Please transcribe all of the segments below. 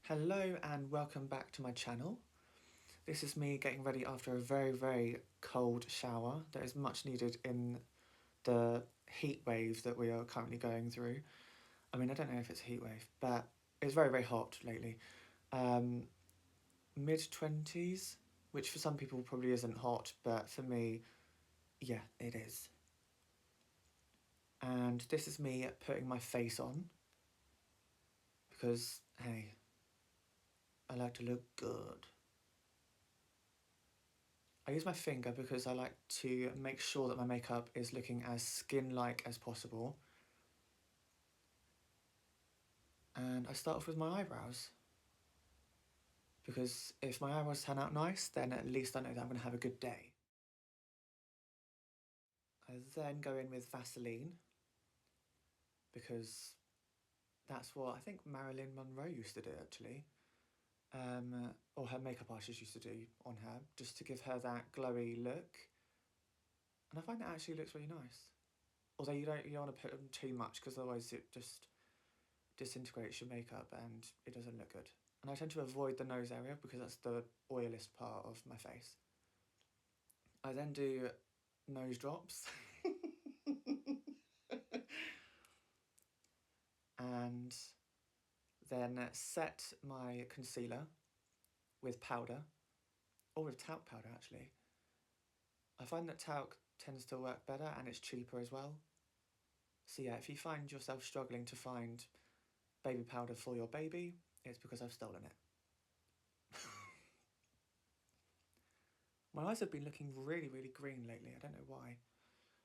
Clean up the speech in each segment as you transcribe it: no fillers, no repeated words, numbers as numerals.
Hello and welcome back to my channel. This is me getting ready after a very cold shower that is much needed in the heat wave that we are currently going through. I mean, I don't know if it's a heat wave, but it's very hot lately. Mid-20s, which for some people probably isn't hot, but for me, yeah, it is. And this is me putting my face on because, hey, I like to look good. I use my finger because I like to make sure that my makeup is looking as skin-like as possible. And I start off with my eyebrows. Because if my eyebrows turn out nice, then at least I know that I'm going to have a good day. I then go in with Vaseline. Because that's what I think Marilyn Monroe used to do, actually. Or her makeup artist used to do on her, just to give her that glowy look. And I find that actually looks really nice. Although you don't want to put on too much, because otherwise it just disintegrates your makeup and it doesn't look good. And I tend to avoid the nose area because that's the oiliest part of my face. I then do nose drops. And then set my concealer with powder, or with talc powder actually. I find that talc tends to work better and it's cheaper as well. So yeah, if you find yourself struggling to find baby powder for your baby, it's because I've stolen it. My eyes have been looking really green lately. I don't know why.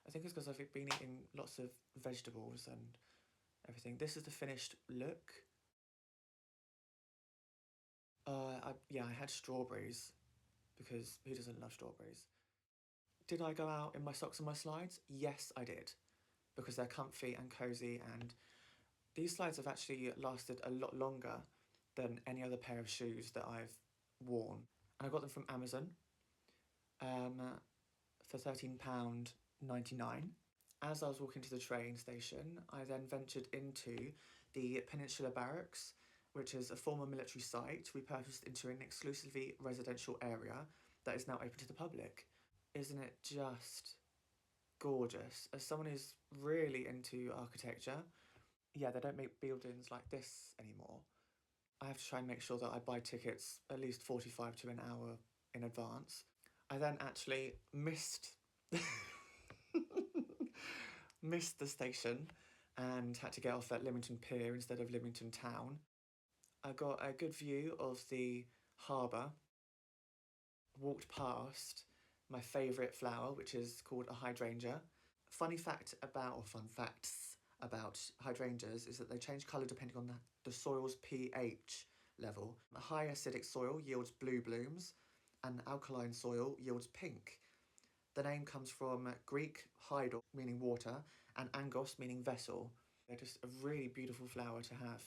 I think it's because I've been eating lots of vegetables and everything. This is the finished look. I had strawberries because who doesn't love strawberries? Did I go out in my socks and my slides? Yes, I did, because they're comfy and cozy, and these slides have actually lasted a lot longer than any other pair of shoes that I've worn. And I got them from Amazon for £13.99. As I was walking to the train station, I then ventured into the Peninsula Barracks, which is a former military site repurposed into an exclusively residential area that is now open to the public. Isn't it just gorgeous? As someone who's really into architecture, yeah, they don't make buildings like this anymore. I have to try and make sure that I buy tickets at least 45 to an hour in advance. I then actually missed the station and had to get off at Lymington Pier instead of Lymington Town. I got a good view of the harbour, walked past my favourite flower, which is called a hydrangea. Fun facts about hydrangeas is that they change colour depending on the soil's pH level. A high acidic soil yields blue blooms, and alkaline soil yields pink. The name comes from Greek hydro, meaning water, and angos, meaning vessel. They're just a really beautiful flower to have.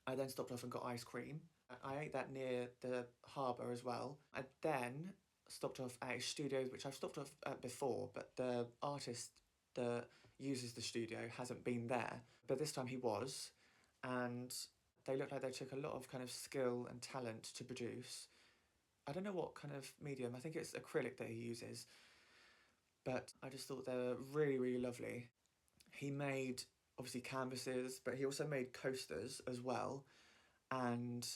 I then stopped off and got ice cream. I ate that near the harbour as well. I then stopped off at a studio, which I've stopped off at before, but the artist that uses the studio hasn't been there. But this time he was, and they looked like they took a lot of kind of skill and talent to produce. I don't know what kind of medium, I think it's acrylic that he uses, but I just thought they were really lovely. He made, obviously, canvases, but he also made coasters as well, and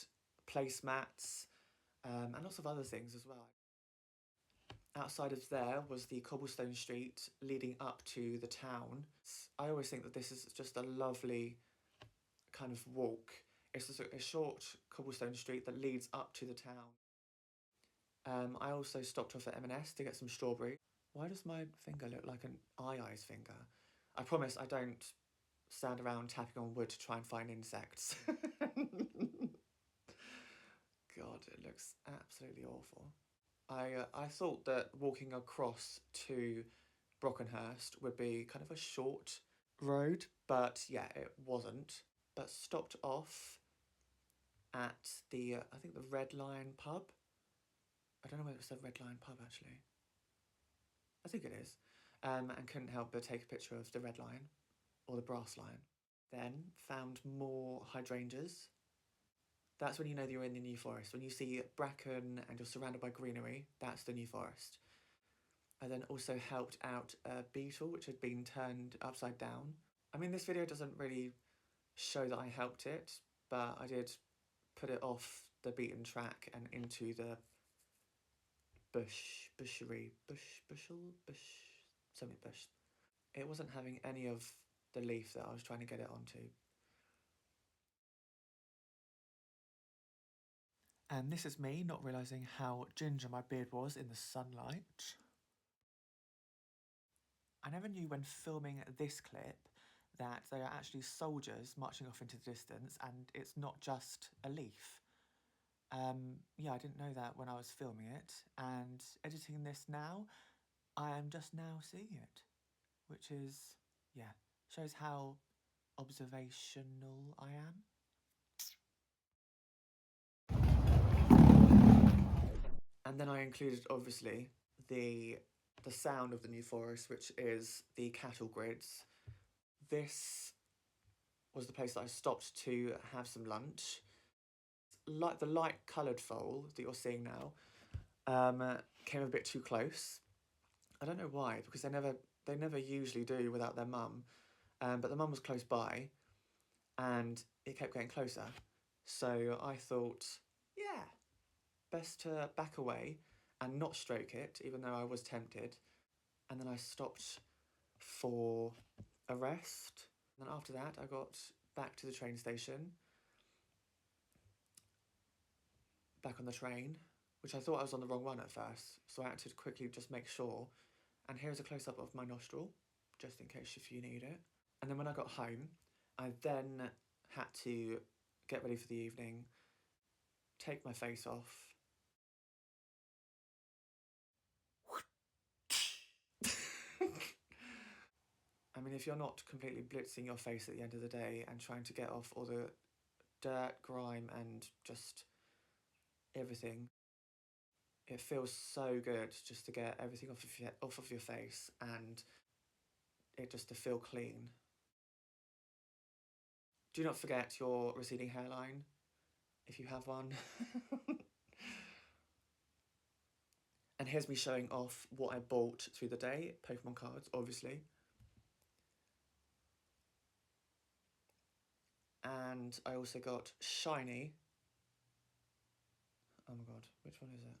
placemats, and lots of other things as well. Outside of there was the cobblestone street leading up to the town. I always think that this is just a lovely kind of walk. It's just a short cobblestone street that leads up to the town. I also stopped off at M&S to get some strawberry. Why does my finger look like an eyes finger? I promise I don't stand around tapping on wood to try and find insects. God, it looks absolutely awful. I thought that walking across to Brockenhurst would be kind of a short road, but yeah, it wasn't. But stopped off at the, I think the Red Lion pub. I don't know whether it's the Red Lion pub actually. I think it is. And couldn't help but take a picture of the Red Lion, or the Brass Lion. Then found more hydrangeas That's when you know that you're in the New Forest. When you see bracken and you're surrounded by greenery, that's the New Forest. I then also helped out a beetle which had been turned upside down. I mean, this video doesn't really show that I helped it, but I did put it off the beaten track and into the something bush. It wasn't having any of the leaf that I was trying to get it onto. And this is me not realising how ginger my beard was in the sunlight. I never knew when filming this clip that they are actually soldiers marching off into the distance and it's not just a leaf. Yeah, I didn't know that when I was filming it, and editing this now, I am just now seeing it, which is, yeah, shows how observational I am. And then I included, obviously, the sound of the New Forest, which is the cattle grids. This was the place that I stopped to have some lunch. Like the light coloured foal that you're seeing now came a bit too close. I don't know why, because they never usually do without their mum. But the mum was close by, and it kept getting closer. So I thought, yeah, best to back away and not stroke it, even though I was tempted. And then I stopped for a rest. And then after that, I got back to the train station, back on the train, which I thought I was on the wrong one at first. So I had to quickly just make sure. And here's a close-up of my nostril, just in case if you need it. And then when I got home, I then had to get ready for the evening, take my face off. I mean, if you're not completely blitzing your face at the end of the day and trying to get off all the dirt, grime, and just everything, it feels so good just to get everything off of your face and it just to feel clean. Do not forget your receding hairline, if you have one. And here's me showing off what I bought through the day. Pokemon cards, obviously. And I also got shiny. Oh my god, which one is it?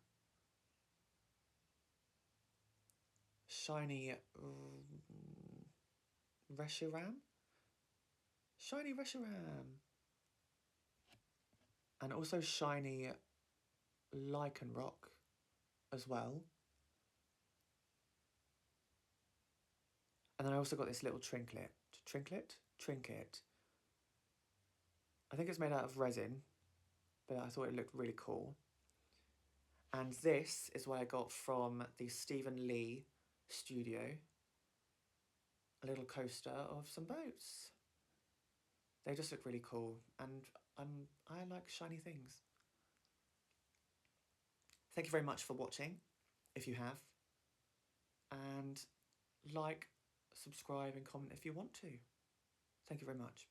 Shiny Reshiram? Shiny Reshiram! And also shiny Lycanroc as well. And then I also got this little trinket. Trinket. I think it's made out of resin, but I thought it looked really cool. And this is what I got from the Stephen Lee studio. A little coaster of some boats. They just look really cool, and I like shiny things. Thank you very much for watching, if you have. And like, subscribe and comment if you want to. Thank you very much.